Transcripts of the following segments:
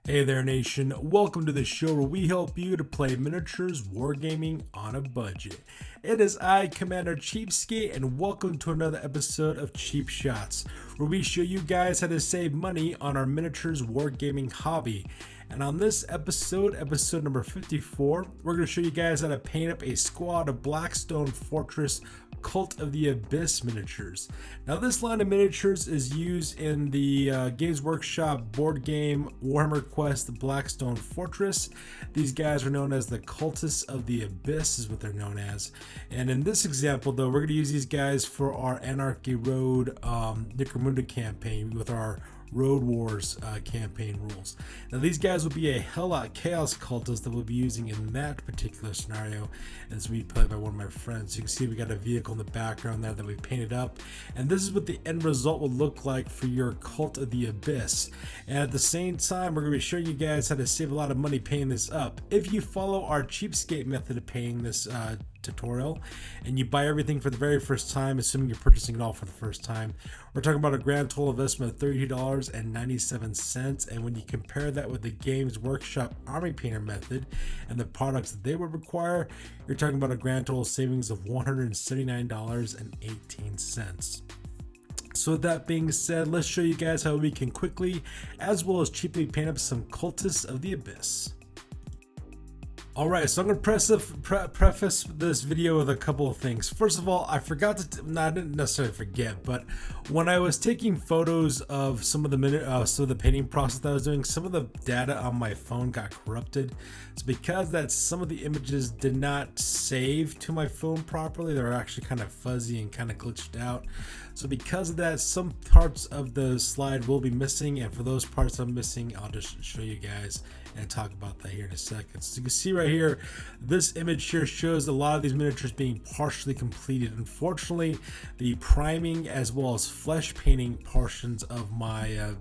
Hey there, nation. Welcome to the show where we help you to play miniatures wargaming on a budget. It is I, Commander Cheapskate, and welcome to another episode of Cheap Shots, where we show you guys how to save money on our miniatures wargaming hobby. And on this episode number 54, we're going to show you guys how to paint up a squad of Blackstone Fortress Cult of the Abyss miniatures. Now, this line of miniatures is used in the Games Workshop board game Warhammer Quest Blackstone Fortress. These guys are known as the Cultists of the Abyss, is what they're known as. And in this example, though, we're going to use these guys for our Anarchy Road Necromunda campaign with our Road Wars campaign rules. Now, these guys will be a Hellot Chaos cultist that we'll be using in that particular scenario, and this will be played by one of my friends. You can see we got a vehicle in the background there that we painted up, and this is what the end result will look like for your Cult of the Abyss. And at the same time, we're going to be showing you guys how to save a lot of money painting this up. If you follow our Cheapskate method of painting this tutorial and you buy everything for the very first time, assuming you're purchasing it all for the first time, we're talking about a grand total investment of $32.97. And when you compare that with the Games Workshop Army Painter method and the products that they would require, you're talking about a grand total savings of $179.18. So with that being said, let's show you guys how we can quickly as well as cheaply paint up some Cultists of the Abyss. Alright, so I'm going to preface this video with a couple of things. First of all, I forgot to, I didn't necessarily forget, but when I was taking photos of some of the painting process that I was doing, some of the data on my phone got corrupted. It's because that some of the images did not save to my phone properly. They were actually kind of fuzzy and kind of glitched out. So because of that, some parts of the slide will be missing, and for those parts I'm missing, I'll just show you guys and talk about that here in a second. So you can see right here, this image here shows a lot of these miniatures being partially completed. Unfortunately, the priming as well as flesh painting portions of my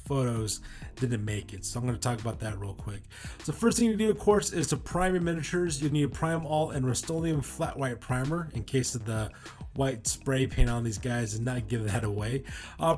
photos didn't make it, so I'm going to talk about that real quick. So first thing you do, of course, is to prime your miniatures. You need to prime them all in Rust-Oleum flat white primer in case of the white spray paint on these guys and not give that away.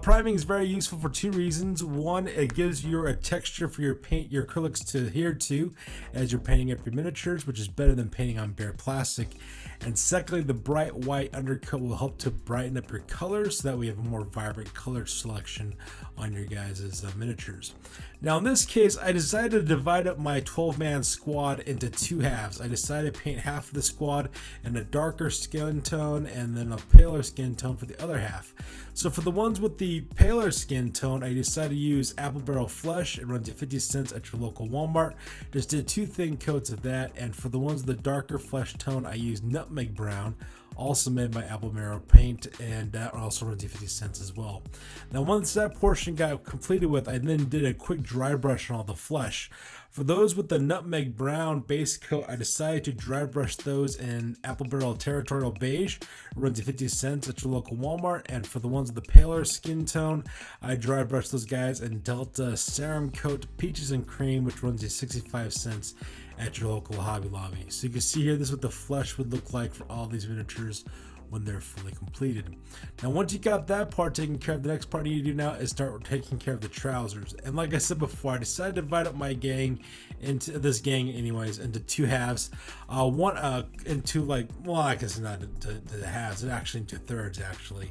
Priming is very useful for two reasons. One, it gives you a texture for your paint, your acrylics to adhere to as you're painting up your miniatures, which is better than painting on bare plastic. And secondly, the bright white undercoat will help to brighten up your colors so that we have a more vibrant color selection on your guys' miniatures. Now in this case, I decided to divide up my 12-man squad into two halves. I decided to paint half of the squad in a darker skin tone and then a paler skin tone for the other half. So for the ones with the paler skin tone, I decided to use Apple Barrel Flesh. It runs you 50 cents at your local Walmart. Just did two thin coats of that. And for the ones with the darker flesh tone, I used Nutmeg Brown, also made by Apple Barrel Paint, and that also runs you 50 cents as well. Now once that portion got completed with, I then did a quick dry brush on all the flesh. For those with the Nutmeg Brown base coat, I decided to dry brush those in Apple Barrel Territorial Beige. It runs you 50 cents at your local Walmart. And for the ones with the paler skin tone, I dry brushed those guys in Delta Serum Coat Peaches and Cream, which runs you 65 cents at your local Hobby Lobby. So you can see here, this is what the flesh would look like for all these miniatures when they're fully completed. Now once you got that part taken care of, the next part you need to do now is start taking care of the trousers. And like I said before, I decided to divide up my gang into into two halves. Into like, well, I guess not into halves, actually into thirds actually.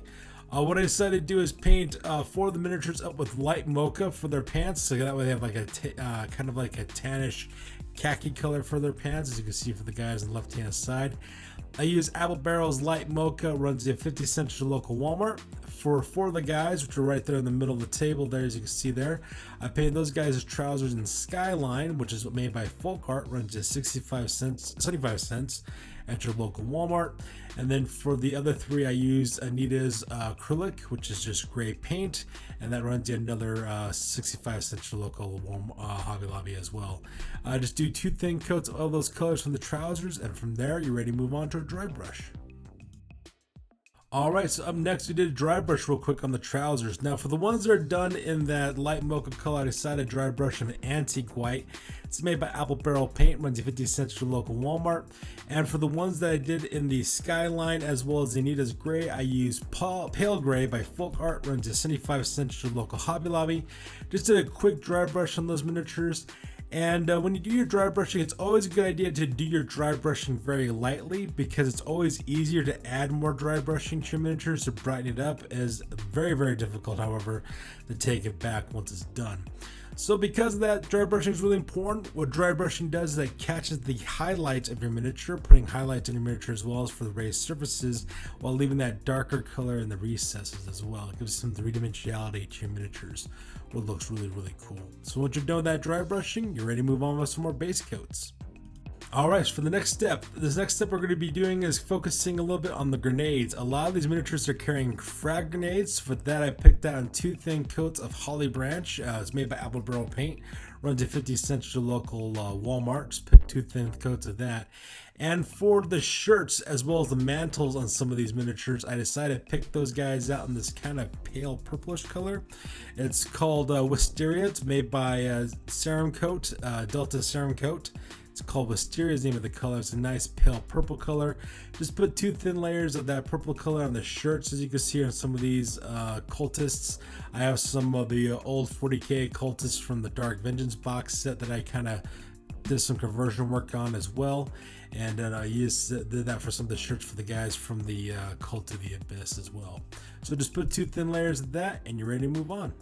What I decided to do is paint four of the miniatures up with light mocha for their pants, so that way they have like a kind of like a tannish khaki color for their pants, as you can see for the guys on the left hand side. I use Apple Barrel's light mocha, runs you 50 cents at your local Walmart. For four of the guys, which are right there in the middle of the table there, as you can see there, I painted those guys' trousers in Skyline, which is made by Folk Art, runs you 75 cents at your local Walmart. And then for the other three, I used Anita's acrylic, which is just gray paint, and that runs you another 65 cents at your local Hobby Lobby as well. Just do two thin coats of all those colors from the trousers, and from there you're ready to move on to a dry brush. Alright, so up next we did a dry brush real quick on the trousers. Now for the ones that are done in that light mocha color, I decided to dry brush in antique white. It's made by Apple Barrel Paint, runs you 50 cents at your local Walmart. And for the ones that I did in the Skyline as well as the Anita's Gray, I used Pale Gray by Folk Art, runs you 75 cents at your local Hobby Lobby. Just did a quick dry brush on those miniatures. And when you do your dry brushing, it's always a good idea to do your dry brushing very lightly, because it's always easier to add more dry brushing to your miniatures to brighten it up. It is very, very difficult, however, to take it back once it's done. So because of that, dry brushing is really important. What dry brushing does is it catches the highlights of your miniature, putting highlights in your miniature as well as for the raised surfaces, while leaving that darker color in the recesses as well. It gives some three-dimensionality to your miniatures, what looks really, really cool. So once you're done with that dry brushing, you're ready to move on with some more base coats. Alright, so for the next step, this next step we're going to be doing is focusing a little bit on the grenades. A lot of these miniatures are carrying frag grenades. For that, I picked out 2 thin coats of Holly Branch. It's made by Apple Barrel Paint. Runs at 50 cents to local Walmart. Just pick 2 thin coats of that. And for the shirts as well as the mantles on some of these miniatures, I decided to pick those guys out in this kind of pale purplish color. It's called Wisteria. It's made by Serum Coat, Delta Serum Coat. It's called Wisteria, is the name of the color. It's a nice pale purple color. Just put 2 thin layers of that purple color on the shirts, as you can see on some of these Cultists. I have some of the old 40k Cultists from the Dark Vengeance box set that I kind of did some conversion work on as well. And then I did that for some of the shirts for the guys from the Cult of the Abyss as well. So just put 2 thin layers of that and you're ready to move on.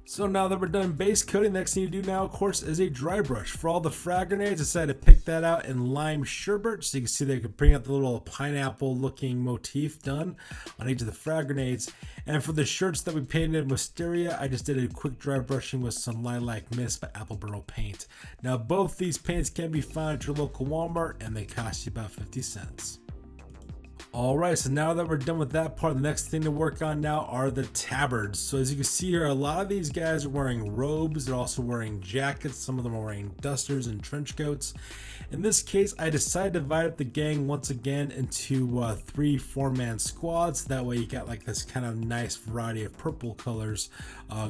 So now that we're done base coating, the next thing you do now, of course, is a dry brush. For all the frag grenades, I decided to pick that out in lime sherbet. So you can see they could bring out the little pineapple looking motif done on each of the frag grenades. And for the shirts that we painted in Wisteria, I just did a quick dry brushing with some Lilac Mist by Apple Barrel Paint. Now both these paints can be found at your local Walmart and they cost you about 50 cents. Alright, so now that we're done with that part, the next thing to work on now are the tabards. So as you can see here, a lot of these guys are wearing robes. They're also wearing jackets. Some of them are wearing dusters and trench coats. In this case, I decided to divide up the gang once again into 3 4-man squads. That way you got like this kind of nice variety of purple colors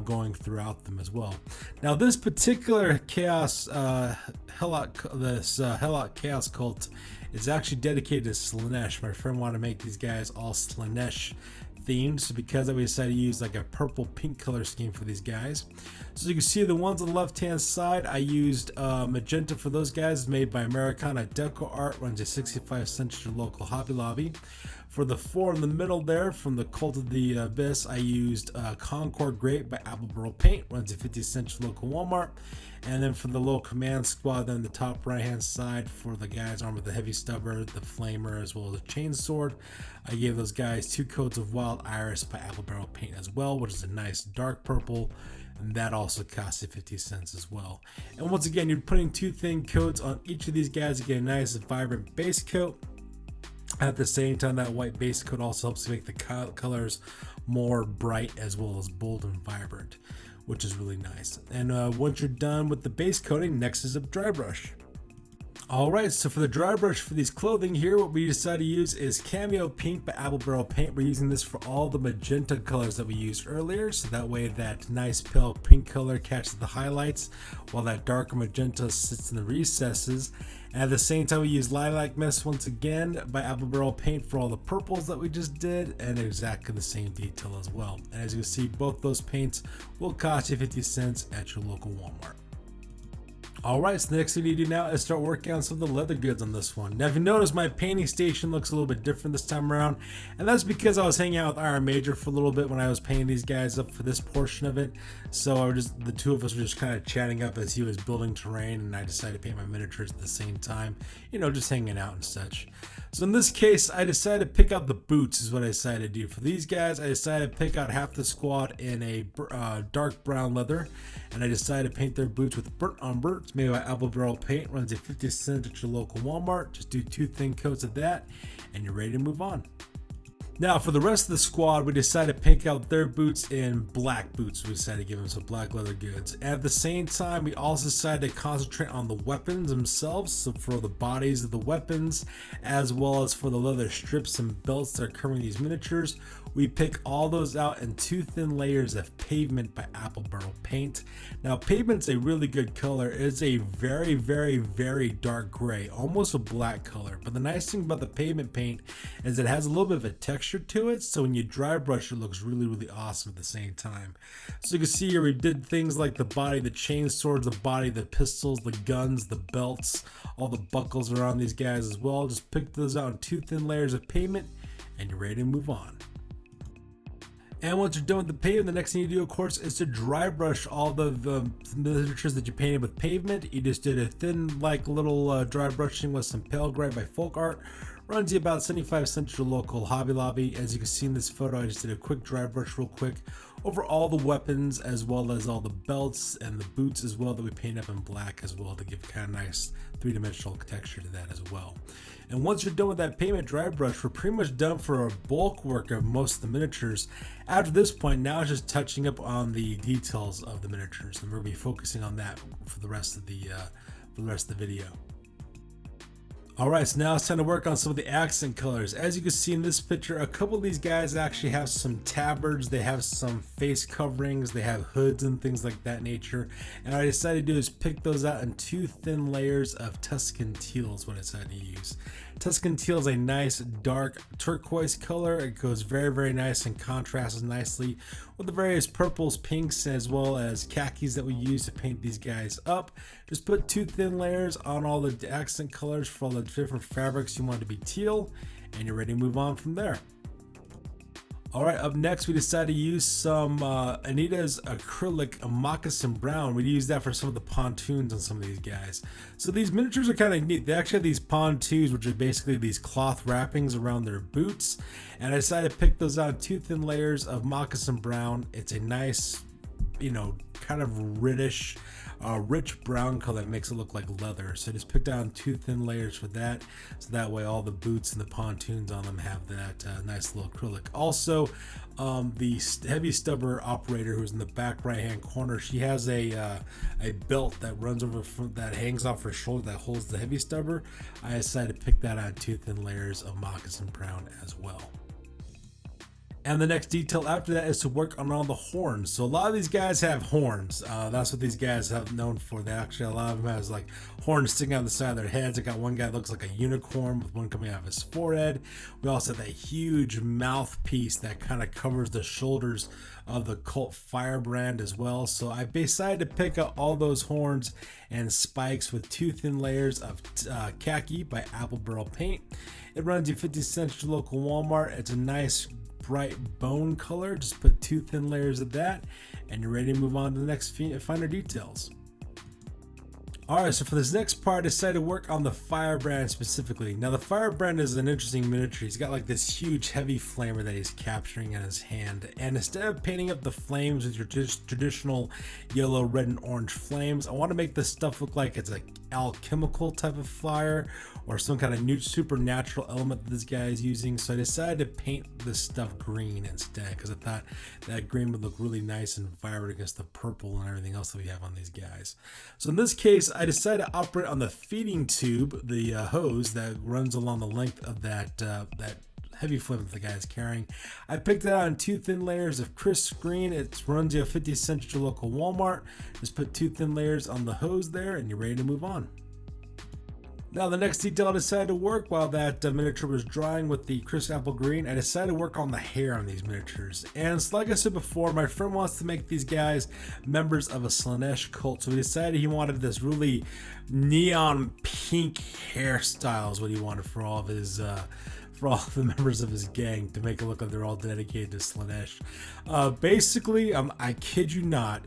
going throughout them as well. Now this particular Chaos Hellot Chaos Cult is actually dedicated to Slaanesh. My friend wanted to make these guys all Slaanesh themed, so because we decided to use like a purple pink color scheme for these guys. So you can see the ones on the left hand side, I used magenta for those guys, made by Americana Deco Art, runs at 65 cents at your local Hobby Lobby. For the 4 in the middle there, from the Cult of the Abyss, I used Concord Grape by Apple Barrel Paint, runs at 50 cents at your local Walmart. And then for the little command squad, then the top right hand side, for the guys armed with the heavy stubber, the flamer, as well as a chainsword, I gave those guys 2 coats of Wild Iris by Apple Barrel Paint as well, which is a nice dark purple, and that also costs you 50 cents as well. And once again, you're putting 2 thin coats on each of these guys to get a nice vibrant base coat. At the same time, that white base coat also helps make the colors more bright as well as bold and vibrant, which is really nice. And once you're done with the base coating, next is a dry brush. Alright, so for the dry brush for these clothing here, what we decided to use is Cameo Pink by Apple Barrel Paint. We're using this for all the magenta colors that we used earlier, so that way that nice pale pink color catches the highlights, while that darker magenta sits in the recesses. And at the same time, we use Lilac Mist once again by Apple Barrel Paint for all the purples that we just did, and exactly the same detail as well. And as you can see, both those paints will cost you 50 cents at your local Walmart. Alright, so the next thing you do now is start working on some of the leather goods on this one. Now if you notice, my painting station looks a little bit different this time around, and that's because I was hanging out with Iron Major for a little bit when I was painting these guys up for this portion of it. So the 2 of us were just kind of chatting up as he was building terrain, and I decided to paint my miniatures at the same time, you know, just hanging out and such. So in this case, I decided to pick out the boots is what I decided to do. For these guys, I decided to pick out half the squad in a dark brown leather, and I decided to paint their boots with burnt umber. It's made by Apple Barrel Paint, runs at 50 cents at your local Walmart. Just do 2 thin coats of that, and you're ready to move on. Now for the rest of the squad, we decided to pick out their boots in black boots. We decided to give them some black leather goods. At the same time, we also decided to concentrate on the weapons themselves. So for the bodies of the weapons, as well as for the leather strips and belts that are covering these miniatures, we pick all those out in 2 thin layers of Pavement by Apple Barrel Paint. Now Pavement's a really good color. It's a very, very, very dark gray, almost a black color. But the nice thing about the Pavement paint is it has a little bit of a texture to it, so when you dry brush it looks really, really awesome at the same time. So you can see here we did things like the body, the chain swords, the body, the pistols, the guns, the belts, all the buckles around these guys as well. Just pick those out in 2 thin layers of Pavement and you're ready to move on. And once you're done with the pavement, the next thing you do, of course, is to dry brush all the miniatures that you painted with Pavement. You just did a thin, like, little dry brushing with some Pale Gray by Folk Art. Runs you about 75 cents to your local Hobby Lobby. As you can see in this photo, I just did a quick dry brush real quick over all the weapons, as well as all the belts and the boots as well that we paint up in black as well to give kind of nice 3-dimensional texture to that as well. And once you're done with that Pavement dry brush, we're pretty much done for our bulk work of most of the miniatures. After this point, now it's just touching up on the details of the miniatures, and we're gonna be focusing on that for the rest of the video. Alright, so now it's time to work on some of the accent colors. As you can see in this picture, a couple of these guys actually have some tabards, they have some face coverings, they have hoods and things like that nature. And what I decided to do is pick those out in 2 thin layers of Tuscan Teal is what I decided to use. Tuscan Teal is a nice dark turquoise color. It goes very, very nice and contrasts nicely with the various purples, pinks, as well as khakis that we use to paint these guys up. Just put 2 thin layers on all the accent colors for all the different fabrics you want to be teal, and you're ready to move on from there. Alright, up next we decided to use some Anita's acrylic Moccasin Brown. We use that for some of the pontoons on some of these guys. So these miniatures are kind of neat. They actually have these pontoons, which are basically these cloth wrappings around their boots. And I decided to pick those out in 2 thin layers of Moccasin Brown. It's a nice, you know, kind of rich brown color that makes it look like leather. So I just picked out 2 thin layers for that, so that way all the boots and the pontoons on them have that nice little acrylic. Also, the heavy stubber operator who's in the back right hand corner, she has a belt that runs over that hangs off her shoulder that holds the heavy stubber. I decided to pick that out 2 thin layers of Moccasin Brown as well. And the next detail after that is to work on all the horns. So a lot of these guys have horns. That's what these guys have known for. They actually, a lot of them has like horns sticking out the side of their heads. I got one guy that looks like a unicorn with one coming out of his forehead. We also have that huge mouthpiece that kind of covers the shoulders of the cult Firebrand as well. So I decided to pick up all those horns and spikes with 2 thin layers of khaki by Apple Barrel Paint. It runs you 50 cents to your local Walmart. It's a nice bright bone color. Just put 2 thin layers of that and you're ready to move on to the next finer details. Alright, so for this next part, I decided to work on the Firebrand specifically. Now the Firebrand is an interesting miniature. He's got like this huge heavy flamer that he's capturing in his hand, and instead of painting up the flames with your traditional yellow, red, and orange flames, I want to make this stuff look like it's an alchemical type of fire or some kind of new supernatural element that this guy is using. So I decided to paint this stuff green instead, because I thought that green would look really nice and vibrant against the purple and everything else that we have on these guys. So in this case, I decided to operate on the feeding tube, the hose that runs along the length of that heavy flame that the guy is carrying. I picked it out in 2 thin layers of crisp green. It runs you 50 cents to your local Walmart. Just put 2 thin layers on the hose there and you're ready to move on. Now the next detail I decided to work while that miniature was drying with the crisp apple green, I decided to work on the hair on these miniatures. And so like I said before, my friend wants to make these guys members of a Slaanesh cult, so he decided he wanted this really neon pink hairstyle is what he wanted for all of his for all the members of his gang, to make it look like they're all dedicated to Slaanesh. Basically, I kid you not,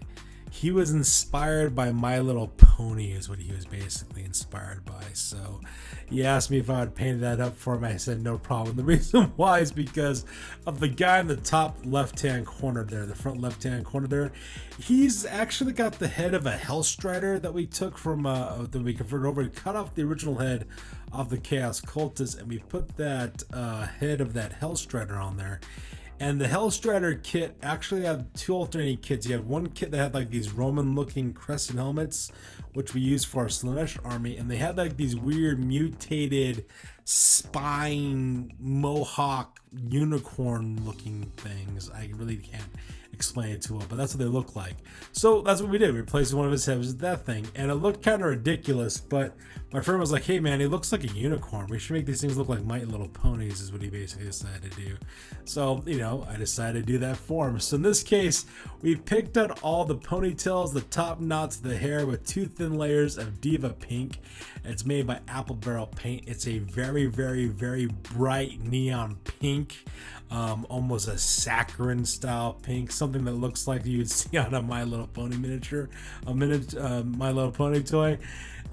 he was inspired by My Little Pony is what he was basically inspired by. So he asked me if I would paint that up for him. I said no problem. The reason why is because of the guy in the top left-hand corner there, the front left-hand corner there. He's actually got the head of a Hellstrider that we took from that we converted over. We cut off the original head of the Chaos Cultist, and we put that head of that Hellstrider on there. And the Hellstrider kit actually had two alternating kits. You had one kit that had like these Roman-looking crescent helmets, which we used for our Slanesh army, and they had like these weird mutated spine mohawk unicorn-looking things. I really can't explain it too well, but that's what they look like. So that's what we did. We replaced one of his heads with that thing, and it looked kind of ridiculous, but my friend was like, hey man, he looks like a unicorn. We should make these things look like My Little Ponies, is what he basically decided to do. So, you know, I decided to do that for him. So in this case, we picked out all the ponytails, the top knots of the hair with two thin layers of Diva Pink. It's made by Apple Barrel Paint. It's a very, very, very bright neon pink. Almost a saccharine style pink, something that looks like you would see on a My Little Pony miniature, My Little Pony toy.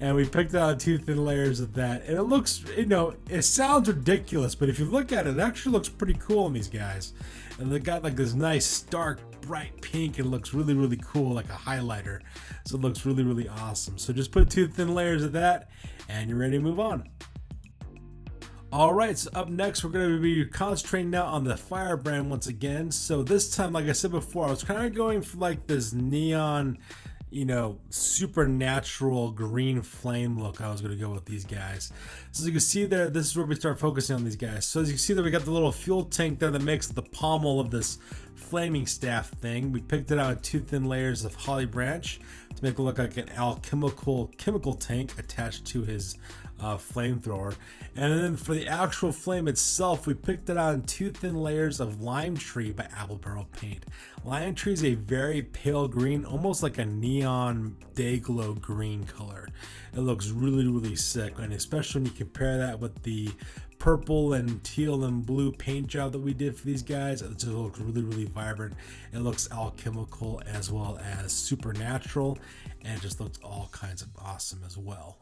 And we picked out two thin layers of that, and it looks, you know, it sounds ridiculous, but if you look at it, it actually looks pretty cool on these guys. And they got like this nice stark bright pink, and it looks really, really cool, like a highlighter. So it looks really, really awesome. So just put two thin layers of that, and you're ready to move on. Alright, so up next we're going to be concentrating now on the Firebrand once again. So this time, like I said before, I was kind of going for like this neon, you know, supernatural green flame look. I was going to go with these guys. So as you can see there, this is where we start focusing on these guys. So as you can see there, we got the little fuel tank there that makes the pommel of this flaming staff thing. We picked it out in two thin layers of holly branch to make it look like an alchemical tank attached to his flamethrower. And then for the actual flame itself, we picked it out in two thin layers of lime tree by Apple Barrel Paint. Lime tree is a very pale green, almost like a neon day glow green color. It looks really, really sick, and especially when you compare that with the purple and teal and blue paint job that we did for these guys. It just looks really, really vibrant. It looks alchemical as well as supernatural, and it just looks all kinds of awesome as well.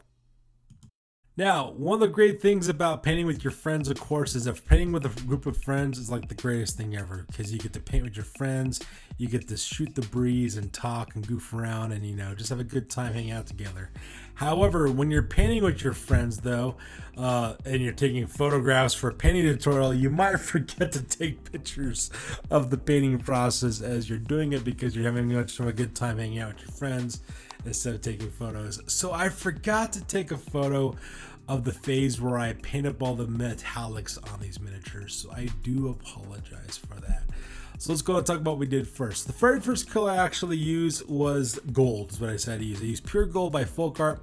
Now, one of the great things about painting with your friends, of course, is that painting with a group of friends is like the greatest thing ever, because you get to paint with your friends, you get to shoot the breeze and talk and goof around and, you know, just have a good time hanging out together. However, when you're painting with your friends, though, and you're taking photographs for a painting tutorial, you might forget to take pictures of the painting process as you're doing it, because you're having much of a good time hanging out with your friends instead of taking photos. So I forgot to take a photo of the phase where I paint up all the metallics on these miniatures, so I do apologize for that. So let's go and talk about what we did first. The very first color I actually used was gold, is what I decided to use. I used pure gold by Folk Art.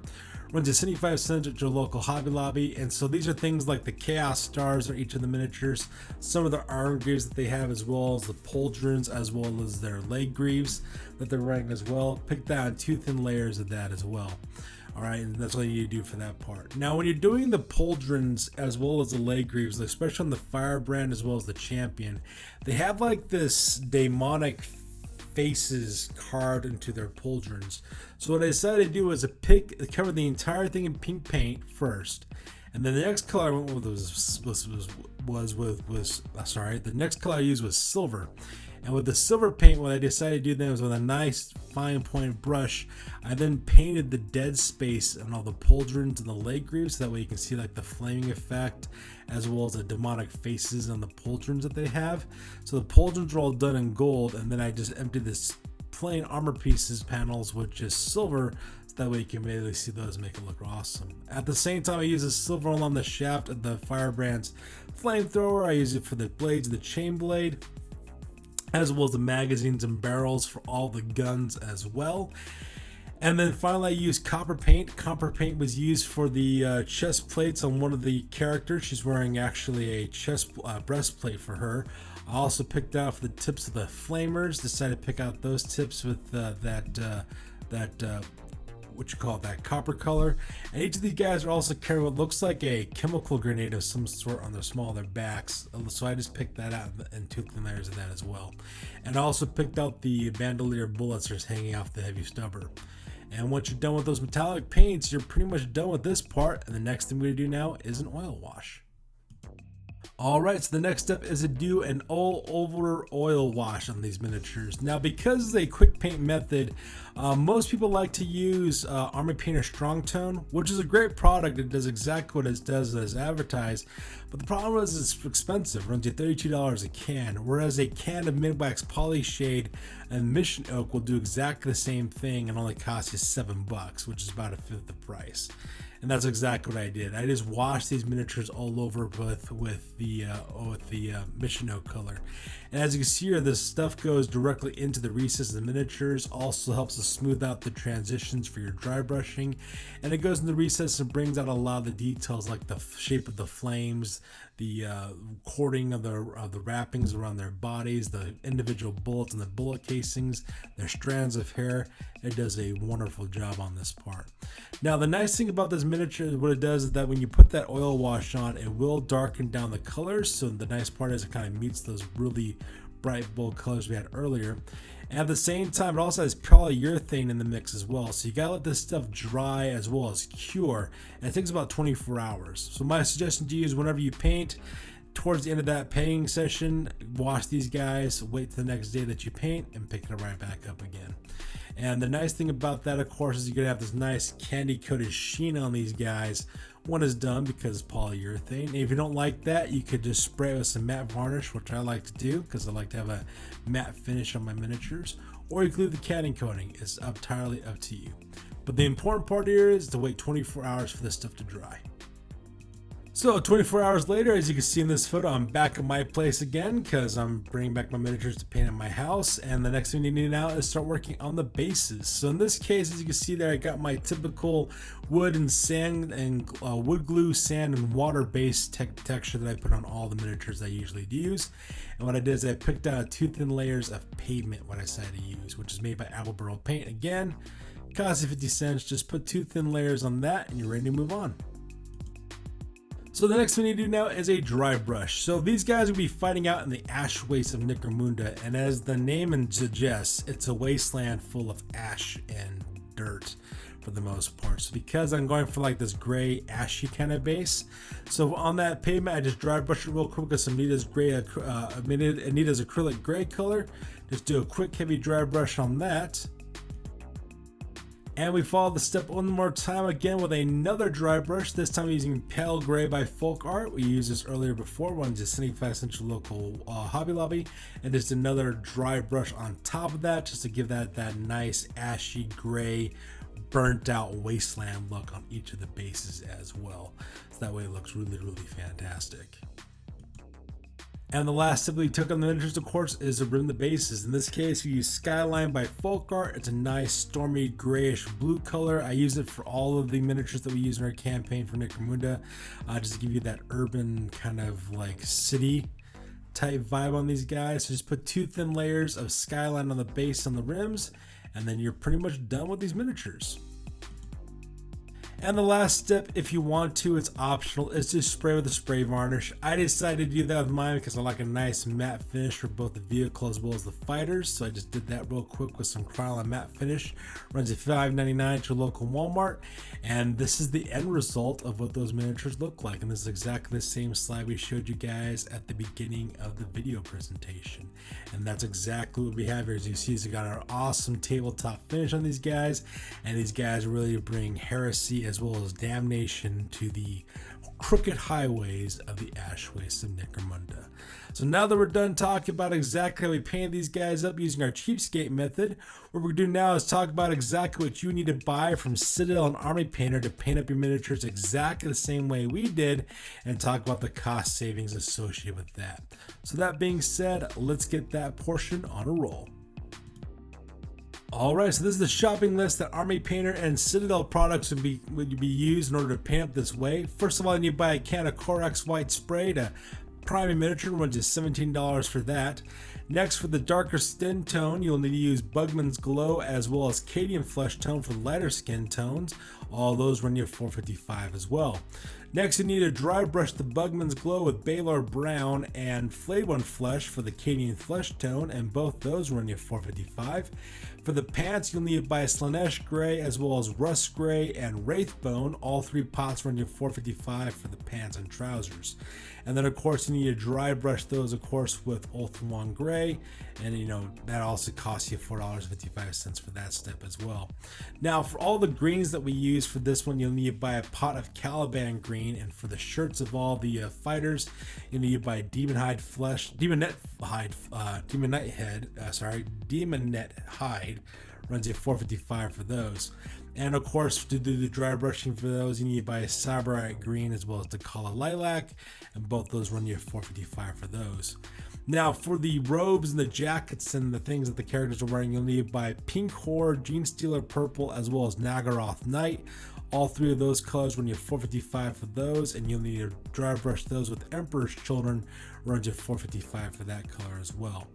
Runs at 75 cents at your local Hobby Lobby. And so these are things like the Chaos Stars are each of the miniatures, some of the arm greaves that they have, as well as the pauldrons, as well as their leg greaves that they're wearing as well. Pick down two thin layers of that as well. All right, and that's what you need to do for that part. Now, when you're doing the pauldrons as well as the leg greaves, especially on the Firebrand as well as the Champion, they have like this demonic faces carved into their pauldrons. So what I decided to do was to cover the entire thing in pink paint first, and then the next color I went with the next color I used was silver. And with the silver paint, what I decided to do then was with a nice fine point brush, I then painted the dead space and all the pauldrons and the leg greaves, so that way you can see like the flaming effect as well as the demonic faces on the pauldrons that they have. So the pauldrons are all done in gold, and then I just emptied this plain armor pieces panels with just silver, so that way you can immediately see those and make it look awesome. At the same time, I use the silver along the shaft of the Firebrand's flamethrower. I use it for the blades of the chain blade, as well as the magazines and barrels for all the guns as well. And then finally, I used copper paint. Copper paint was used for the chest plates on one of the characters. She's wearing actually a chest breastplate for her. I also picked out for the tips of the flamers. Decided to pick out those tips with what you call it, that copper color. And each of these guys are also carrying what looks like a chemical grenade of some sort on the small of their backs. So I just picked that out and 2 thin layers of that as well. And I also picked out the bandolier bullets that's hanging off the heavy stubber. And once you're done with those metallic paints, you're pretty much done with this part. And the next thing we're gonna do now is an oil wash. Alright, so the next step is to do an all-over oil wash on these miniatures. Now, because it's a quick paint method, most people like to use Army Painter Strong Tone, which is a great product. It does exactly what it does as advertised, but the problem is it's expensive. It runs you $32 a can, whereas a can of Mid-Wax Polyshade and Mission Oak will do exactly the same thing and only cost you $7, which is about a fifth the price. And that's exactly what I did. I just washed these miniatures all over with the Mission Oak color. And as you can see here, this stuff goes directly into the recesses of the miniatures. Also helps to smooth out the transitions for your dry brushing. And it goes in the recesses and brings out a lot of the details, like the shape of the flames, the cording of the wrappings around their bodies, the individual bullets and the bullet casings, their strands of hair. It does a wonderful job on this part. Now, the nice thing about this miniature is what it does is that when you put that oil wash on, it will darken down the colors. So the nice part is it kind of meets those really bright, bold colors we had earlier. And at the same time, it also has polyurethane in the mix as well. So you gotta let this stuff dry as well as cure. And it takes about 24 hours. So my suggestion to you is whenever you paint, towards the end of that painting session, wash these guys, wait till the next day that you paint, and pick it right back up again. And the nice thing about that, of course, is you're gonna have this nice candy coated sheen on these guys when it's done because it's polyurethane. And if you don't like that, you could just spray it with some matte varnish, which I like to do because I like to have a matte finish on my miniatures, or you can leave the candy coating. It's entirely up to you. But the important part here is to wait 24 hours for this stuff to dry. So 24 hours later, as you can see in this photo, I'm back at my place again because I'm bringing back my miniatures to paint in my house. And the next thing you need now is start working on the bases. So in this case, as you can see there, I got my typical wood and sand and wood glue, sand and water based texture that I put on all the miniatures I usually use. And what I did is I picked out 2 thin layers of pavement, what I decided to use, which is made by Applebarrel Paint. Again, costs you 50 cents. Just put 2 thin layers on that and you're ready to move on. So the next thing you do now is a dry brush. So these guys will be fighting out in the ash waste of Necromunda, and as the name suggests, it's a wasteland full of ash and dirt for the most part. So because I'm going for like this gray ashy kind of base, so on that pavement I just dry brush it real quick with some Anita's acrylic gray color. Just do a quick heavy dry brush on that. And we follow the step one more time again with another dry brush, this time using Pale Gray by Folk Art. We used this earlier before, runs a 75 cent local Hobby Lobby, and just another dry brush on top of that just to give that nice ashy gray burnt out wasteland look on each of the bases as well. So that way it looks really, really fantastic. And the last step we took on the miniatures, of course, is to rim the bases. In this case, we use Skyline by Folk Art. It's a nice stormy grayish blue color. I use it for all of the miniatures that we use in our campaign for Necromunda, just to give you that urban kind of like city type vibe on these guys. So just put 2 thin layers of Skyline on the base on the rims, and then you're pretty much done with these miniatures. And the last step, if you want to, it's optional, is to spray with a spray varnish. I decided to do that with mine because I like a nice matte finish for both the vehicle as well as the fighters. So I just did that real quick with some Krylon matte finish. Runs at $5.99 to your local Walmart. And this is the end result of what those miniatures look like. And this is exactly the same slide we showed you guys at the beginning of the video presentation. And that's exactly what we have here. As you see, we got our awesome tabletop finish on these guys. And these guys really bring heresy as well as damnation to the crooked highways of the ash waste of Necromunda. So now that we're done talking about exactly how we paint these guys up using our Cheapskate method, what we're doing now is talk about exactly what you need to buy from Citadel and Army Painter to paint up your miniatures exactly the same way we did, and talk about the cost savings associated with that. So that being said, let's get that portion on a roll. Alright, so this is the shopping list that Army Painter and Citadel products would be used in order to paint up this way. First of all, you need to buy a can of Corax White Spray to primary miniature, runs you $17 for that. Next, for the darker skin tone, you'll need to use Bugman's Glow as well as Cadian Flesh Tone for lighter skin tones. All those run you $4.55 as well. Next, you need to dry brush the Bugman's Glow with Baylor Brown and Flayed One Flesh for the Cadian Flesh Tone, and both those run you $4.55. For the pants, you'll need to buy Slanesh Gray as well as Rust Gray and Wraithbone. All three pots run you $4.55 for the pants and trousers. And then, of course, you need to dry brush those, of course, with Ulthuan Gray. And, you know, that also costs you $4.55 for that step as well. Now, for all the greens that we use for this one, you'll need to buy a pot of Caliban Green. And for the shirts of all the fighters, you need to buy Demonite Hide. Runs you $4.55 for those. And of course, to do the dry brushing for those, you need to buy a Sabarite Green as well as the Kala Lilac, and both those run you $4.55 for those. Now, for the robes and the jackets and the things that the characters are wearing, you'll need to buy Pink Horde, Genestealer Purple, as well as Nagaroth Knight. All three of those colors run you $4.55 for those, and you'll need to dry brush those with Emperor's Children, runs you $4.55 for that color as well.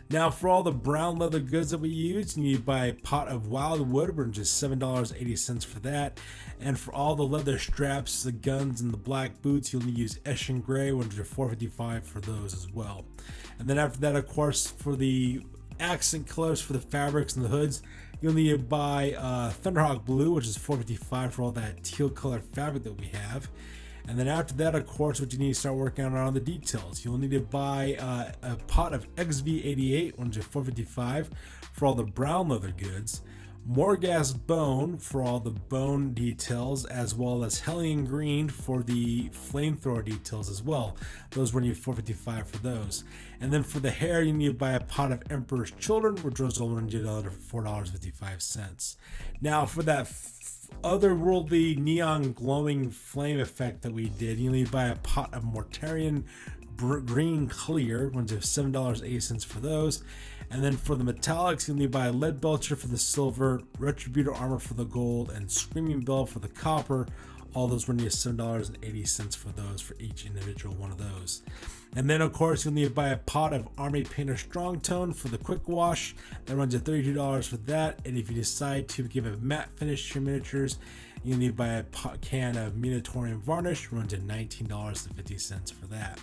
Now, for all the brown leather goods that we use, you need to buy a pot of Wildwood, runs you $7.80 for that. And for all the leather straps, the guns, and the black boots, you'll need to use Eshin Gray, runs you $4.55 for those as well. And then after that, of course, for the accent colors for the fabrics and the hoods, you'll need to buy Thunderhawk Blue, which is $4.55 for all that teal colored fabric that we have. And then after that, of course, what you need to start working on are the details. You'll need to buy a pot of XV88, which is $4.55 for all the brown leather goods. Morghast Bone for all the bone details, as well as Hellion Green for the flamethrower details as well. Those run you $4.55 for those. And then for the hair, you need to buy a pot of Emperor's Children, which will run you $4.55. Now, for that otherworldly neon glowing flame effect that we did, you need to buy a pot of Mortarion Green Clear, runs you $7.80 for those. And then for the metallics, you'll need to buy Lead Belcher for the silver, Retributor Armor for the gold, and Screaming Bell for the copper. All those run you $7.80 for those, for each individual one of those. And then, of course, you'll need to buy a pot of Army Painter Strong Tone for the quick wash. That runs you $32 for that. And if you decide to give a matte finish to your miniatures, you'll need to buy a can of Minotaurian Varnish, runs you $19.50 for that.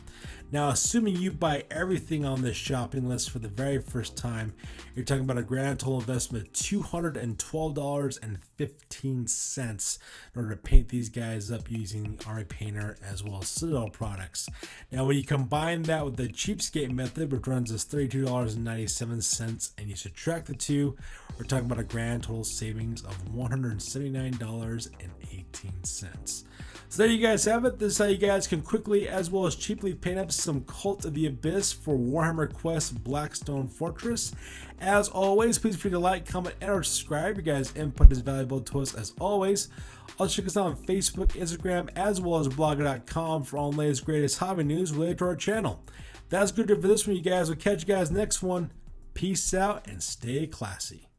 Now, assuming you buy everything on this shopping list for the very first time, you're talking about a grand total investment of $212.15 in order to paint these guys up using Army Painter as well as Citadel products. Now, when you combine that with the Cheapskate method, which runs us $32.97, and you subtract the two, we're talking about a grand total savings of $179.18. So there you guys have it. This is how you guys can quickly as well as cheaply paint up some Cult of the Abyss for Warhammer Quest Blackstone Fortress. As always, please feel free to like, comment, and or subscribe. Your guys' input is valuable to us as always. Also check us out on Facebook, Instagram, as well as blogger.com for all the latest, greatest hobby news related to our channel. That's good for this one, you guys. We'll catch you guys next one. Peace out and stay classy.